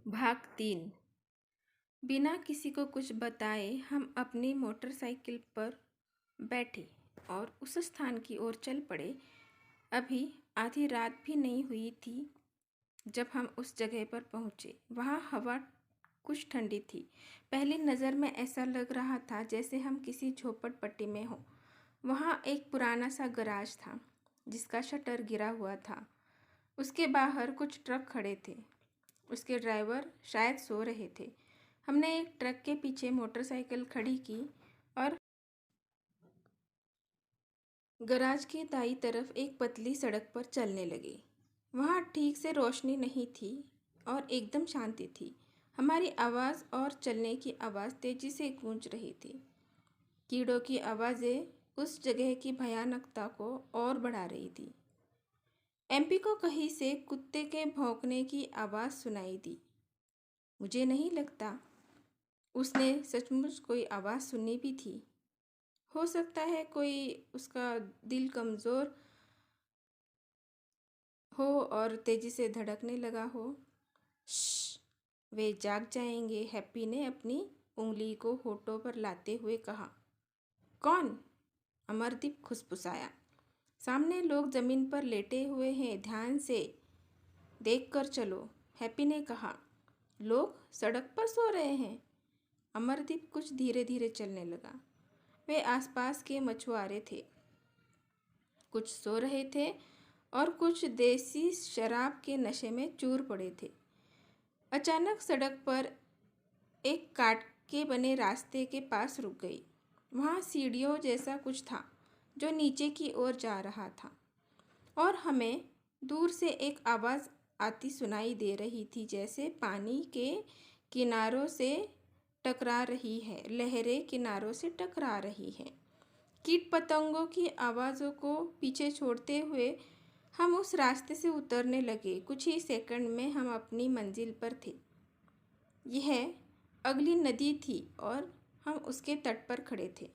भाग 3। बिना किसी को कुछ बताए हम अपनी मोटरसाइकिल पर बैठे और उस स्थान की ओर चल पड़े। अभी आधी रात भी नहीं हुई थी जब हम उस जगह पर पहुंचे। वहाँ हवा कुछ ठंडी थी। पहली नज़र में ऐसा लग रहा था जैसे हम किसी झोपड़पट्टी में हों। वहाँ एक पुराना सा गराज था जिसका शटर गिरा हुआ था। उसके बाहर कुछ ट्रक खड़े थे। उसके ड्राइवर शायद सो रहे थे। हमने एक ट्रक के पीछे मोटरसाइकिल खड़ी की और गराज की दाईं तरफ एक पतली सड़क पर चलने लगे। वहाँ ठीक से रोशनी नहीं थी और एकदम शांति थी। हमारी आवाज़ और चलने की आवाज़ तेजी से गूंज रही थी। कीड़ों की आवाज़ें उस जगह की भयानकता को और बढ़ा रही थी। एमपी को कहीं से कुत्ते के भौंकने की आवाज़ सुनाई दी। मुझे नहीं लगता उसने सचमुच कोई आवाज़ सुनी भी थी। हो सकता है कोई उसका दिल कमज़ोर हो और तेज़ी से धड़कने लगा हो। श्श, वे जाग जाएंगे, हैप्पी ने अपनी उंगली को होठों पर लाते हुए कहा। कौन? अमरदीप खुसफुसाया। सामने लोग ज़मीन पर लेटे हुए हैं, ध्यान से देख कर चलो, हैप्पी ने कहा। लोग सड़क पर सो रहे हैं। अमरदीप कुछ धीरे धीरे चलने लगा। वे आसपास के मछुआरे थे। कुछ सो रहे थे और कुछ देसी शराब के नशे में चूर पड़े थे। अचानक सड़क पर एक काट के बने रास्ते के पास रुक गई। वहाँ सीढ़ियों जैसा कुछ था जो नीचे की ओर जा रहा था और हमें दूर से एक आवाज़ आती सुनाई दे रही थी, जैसे पानी के किनारों से टकरा रही है, लहरें किनारों से टकरा रही हैं। कीट पतंगों की आवाज़ों को पीछे छोड़ते हुए हम उस रास्ते से उतरने लगे। कुछ ही सेकंड में हम अपनी मंजिल पर थे। यह अगली नदी थी और हम उसके तट पर खड़े थे।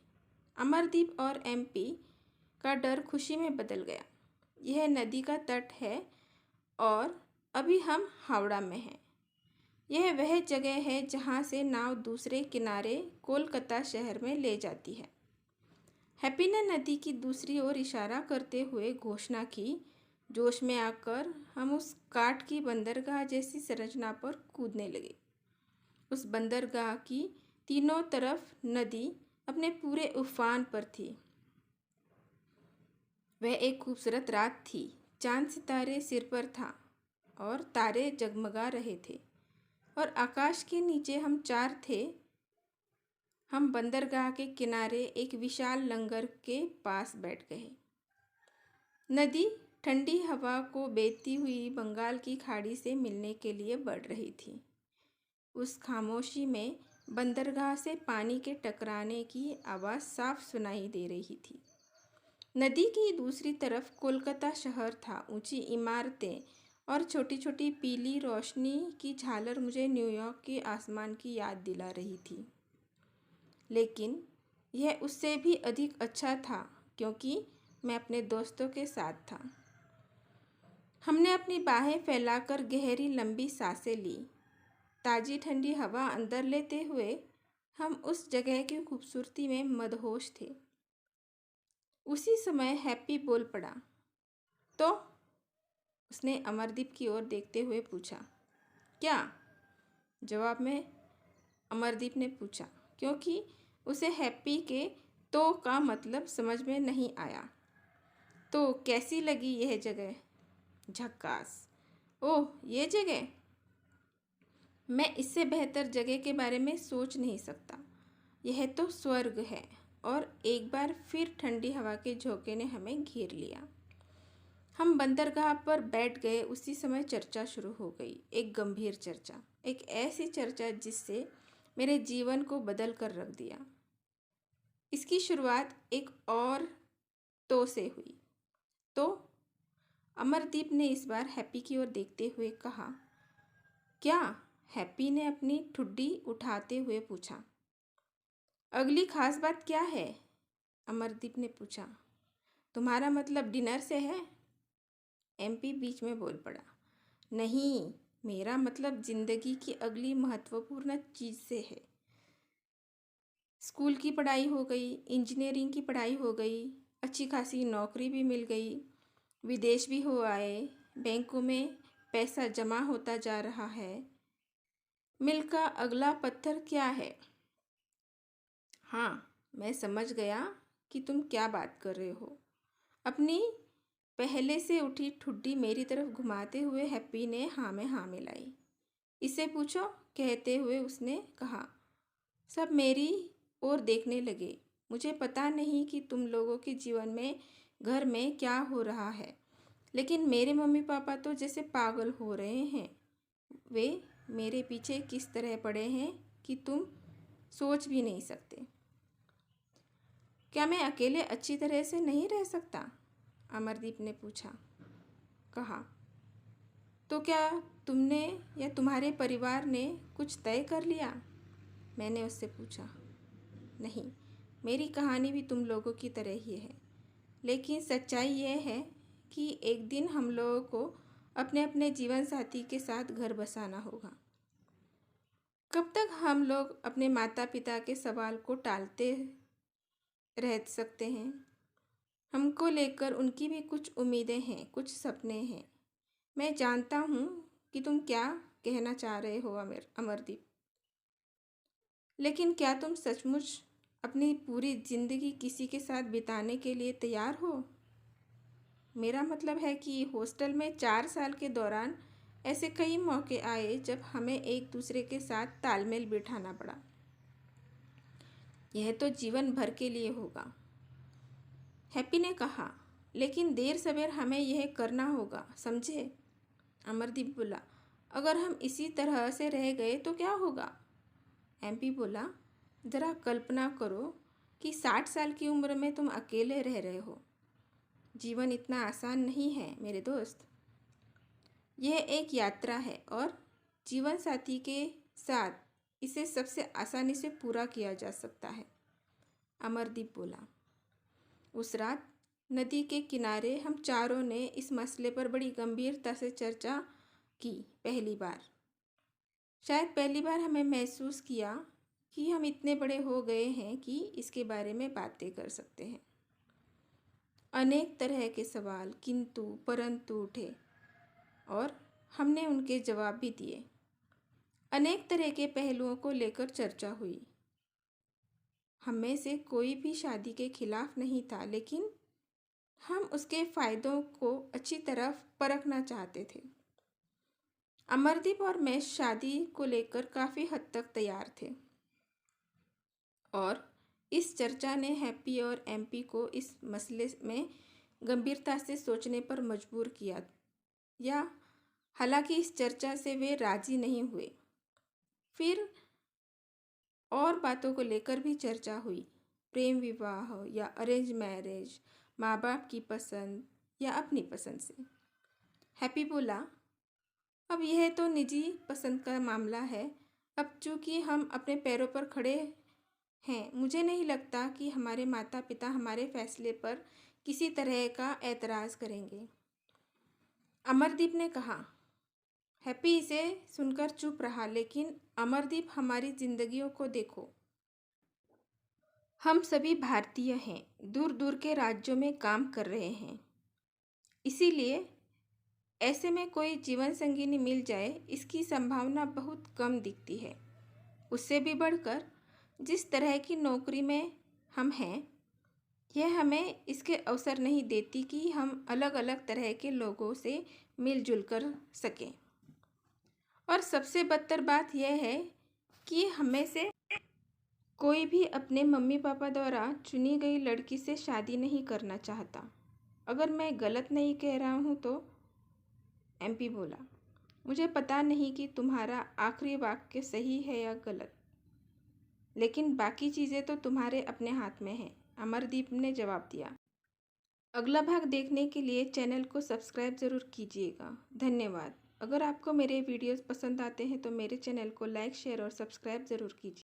अमरदीप और एमपी का डर खुशी में बदल गया। यह नदी का तट है और अभी हम हावड़ा में हैं। यह वह जगह है जहाँ से नाव दूसरे किनारे कोलकाता शहर में ले जाती है। हैप्पी ने नदी की दूसरी ओर इशारा करते हुए घोषणा की। जोश में आकर हम उस काठ की बंदरगाह जैसी संरचना पर कूदने लगे। उस बंदरगाह की तीनों तरफ नदी अपने पूरे उफान पर थी। वह एक खूबसूरत रात थी। चांद सितारे सिर पर था और तारे जगमगा रहे थे और आकाश के नीचे हम चार थे। हम बंदरगाह के किनारे एक विशाल लंगर के पास बैठ गए। नदी ठंडी हवा को बेहती हुई बंगाल की खाड़ी से मिलने के लिए बढ़ रही थी। उस खामोशी में बंदरगाह से पानी के टकराने की आवाज़ साफ सुनाई दे रही थी। नदी की दूसरी तरफ कोलकाता शहर था। ऊंची इमारतें और छोटी छोटी पीली रोशनी की झालर मुझे न्यूयॉर्क के आसमान की याद दिला रही थी। लेकिन यह उससे भी अधिक अच्छा था क्योंकि मैं अपने दोस्तों के साथ था। हमने अपनी बाहें फैलाकर गहरी लंबी सांसें ली। ताज़ी ठंडी हवा अंदर लेते हुए हम उस जगह की खूबसूरती में मदहोश थे। उसी समय हैप्पी बोल पड़ा। तो उसने अमरदीप की ओर देखते हुए पूछा। क्या? जवाब में अमरदीप ने पूछा, क्योंकि उसे हैप्पी के तो का मतलब समझ में नहीं आया। तो कैसी लगी यह जगह? झक्कास। ओह, ये जगह? मैं इससे बेहतर जगह के बारे में सोच नहीं सकता। यह तो स्वर्ग है। और एक बार फिर ठंडी हवा के झोंके ने हमें घेर लिया। हम बंदरगाह पर बैठ गए। उसी समय चर्चा शुरू हो गई। एक गंभीर चर्चा, एक ऐसी चर्चा जिससे मेरे जीवन को बदल कर रख दिया। इसकी शुरुआत एक और तो से हुई। तो अमरदीप ने इस बार हैप्पी की ओर देखते हुए कहा। क्या? हैप्पी ने अपनी ठुड्डी उठाते हुए पूछा। अगली खास बात क्या है? अमरदीप ने पूछा। तुम्हारा मतलब डिनर से है? एमपी बीच में बोल पड़ा। नहीं, मेरा मतलब जिंदगी की अगली महत्वपूर्ण चीज़ से है। स्कूल की पढ़ाई हो गई, इंजीनियरिंग की पढ़ाई हो गई, अच्छी खासी नौकरी भी मिल गई, विदेश भी हो आए, बैंकों में पैसा जमा होता जा रहा है। मिल का अगला पत्थर क्या है? हाँ, मैं समझ गया कि तुम क्या बात कर रहे हो। अपनी पहले से उठी ठुड्डी मेरी तरफ घुमाते हुए हैप्पी ने हाँ में हाँ मिलाई। इसे पूछो, कहते हुए उसने कहा। सब मेरी ओर देखने लगे। मुझे पता नहीं कि तुम लोगों के जीवन में घर में क्या हो रहा है, लेकिन मेरे मम्मी पापा तो जैसे पागल हो रहे हैं। वे मेरे पीछे किस तरह पड़े हैं कि तुम सोच भी नहीं सकते। क्या मैं अकेले अच्छी तरह से नहीं रह सकता? अमरदीप ने पूछा। कहा, तो क्या तुमने या तुम्हारे परिवार ने कुछ तय कर लिया? मैंने उससे पूछा। नहीं, मेरी कहानी भी तुम लोगों की तरह ही है, लेकिन सच्चाई यह है कि एक दिन हम लोगों को अपने अपने जीवन साथी के साथ घर बसाना होगा। कब तक हम लोग अपने माता पिता के सवाल को टालते रह सकते हैं? हमको लेकर उनकी भी कुछ उम्मीदें हैं, कुछ सपने हैं। मैं जानता हूँ कि तुम क्या कहना चाह रहे हो अमरदीप, लेकिन क्या तुम सचमुच अपनी पूरी जिंदगी किसी के साथ बिताने के लिए तैयार हो? मेरा मतलब है कि हॉस्टल में 4 साल के दौरान ऐसे कई मौके आए जब हमें एक दूसरे के साथ तालमेल बिठाना पड़ा। यह तो जीवन भर के लिए होगा, हैप्पी ने कहा। लेकिन देर सवेर हमें यह करना होगा, समझे? अमरदीप बोला। अगर हम इसी तरह से रह गए तो क्या होगा? एमपी बोला। ज़रा कल्पना करो कि 60 साल की उम्र में तुम अकेले रह रहे हो। जीवन इतना आसान नहीं है मेरे दोस्त। यह एक यात्रा है और जीवन साथी के साथ इसे सबसे आसानी से पूरा किया जा सकता है, अमरदीप बोला। उस रात नदी के किनारे हम चारों ने इस मसले पर बड़ी गंभीरता से चर्चा की। पहली बार, शायद पहली बार हमें महसूस किया कि हम इतने बड़े हो गए हैं कि इसके बारे में बातें कर सकते हैं। अनेक तरह के सवाल किंतु परंतु उठे और हमने उनके जवाब भी दिए। अनेक तरह के पहलुओं को लेकर चर्चा हुई। हम में से कोई भी शादी के खिलाफ नहीं था, लेकिन हम उसके फ़ायदों को अच्छी तरह परखना चाहते थे। अमरदीप और मैं शादी को लेकर काफ़ी हद तक तैयार थे और इस चर्चा ने हैप्पी और एमपी को इस मसले में गंभीरता से सोचने पर मजबूर किया। या हालांकि इस चर्चा से वे राजी नहीं हुए। फिर और बातों को लेकर भी चर्चा हुई। प्रेम विवाह या अरेंज मैरिज, माँ बाप की पसंद या अपनी पसंद से। हैप्पी बोला, अब यह तो निजी पसंद का मामला है। अब चूँकि हम अपने पैरों पर खड़े हैं, मुझे नहीं लगता कि हमारे माता पिता हमारे फैसले पर किसी तरह का एतराज़ करेंगे, अमरदीप ने कहा। हैप्पी इसे सुनकर चुप रहा। लेकिन अमरदीप, हमारी जिंदगियों को देखो। हम सभी भारतीय हैं, दूर दूर के राज्यों में काम कर रहे हैं। इसीलिए ऐसे में कोई जीवन संगिनी मिल जाए, इसकी संभावना बहुत कम दिखती है। उससे भी बढ़कर जिस तरह की नौकरी में हम हैं, यह हमें इसके अवसर नहीं देती कि हम अलग अलग तरह के लोगों से मिलजुल कर सकें। और सबसे बदतर बात यह है कि हमें से कोई भी अपने मम्मी पापा द्वारा चुनी गई लड़की से शादी नहीं करना चाहता। अगर मैं गलत नहीं कह रहा हूँ तो? एमपी बोला। मुझे पता नहीं कि तुम्हारा आखिरी वाक्य सही है या गलत, लेकिन बाकी चीज़ें तो तुम्हारे अपने हाथ में हैं, अमरदीप ने जवाब दिया। अगला भाग देखने के लिए चैनल को सब्सक्राइब ज़रूर कीजिएगा। धन्यवाद। अगर आपको मेरे वीडियोस पसंद आते हैं तो मेरे चैनल को लाइक, शेयर और सब्सक्राइब ज़रूर कीजिए।